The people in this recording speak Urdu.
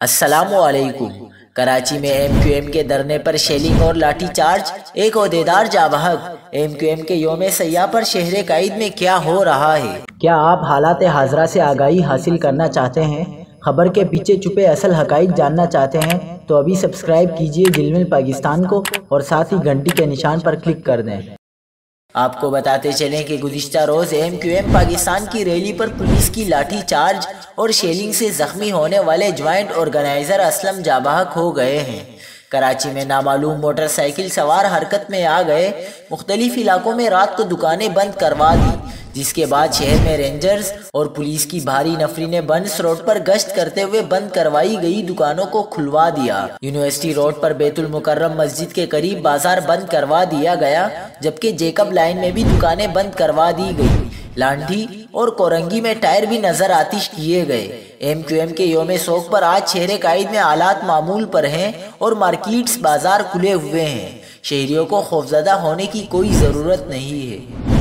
السلام علیکم۔ کراچی میں ایم کیو ایم کے دھرنے پر شیلنگ اور لاٹھی چارج، ایک عہدیدار جاں بحق۔ ایم کیو ایم کے یوم سیاح پر شہر قائد میں کیا ہو رہا ہے؟ کیا آپ حالات حاضرہ سے آگاہی حاصل کرنا چاہتے ہیں؟ خبر کے پیچھے چھپے اصل حقائق جاننا چاہتے ہیں تو ابھی سبسکرائب کیجئے جلمل پاکستان کو اور ساتھ ہی گھنٹی کے نشان پر کلک کر دیں۔ آپ کو بتاتے چلیں کہ گزشتہ روز ایم کیو ایم پاکستان کی ریلی پر پولیس کی لاٹھی چارج اور شیلنگ سے زخمی ہونے والے جوائنٹ آرگنائزر اسلم جاں بحق ہو گئے ہیں۔ کراچی میں نامعلوم موٹر سائیکل سوار حرکت میں آ گئے، مختلف علاقوں میں رات کو دکانیں بند کروا دی، جس کے بعد شہر میں رینجرز اور پولیس کی بھاری نفری نے بنس روڈ پر گشت کرتے ہوئے بند کروائی گئی دکانوں کو کھلوا دیا۔ یونیورسٹی روڈ پر بیت المکرم مسجد کے قریب بازار بند کروا دیا گیا، جبکہ جیکب لائن میں بھی دکانیں بند کروا دی گئی۔ لانڈھی اور کورنگی میں ٹائر بھی نظر آتش کیے گئے۔ ایم کیو ایم کے یوم سوگ پر آج شہر قائد میں حالات معمول پر ہیں اور مارکیٹس بازار کھلے ہوئے ہیں۔ شہریوں کو خوفزدہ ہونے کی کوئی ضرورت نہیں ہے۔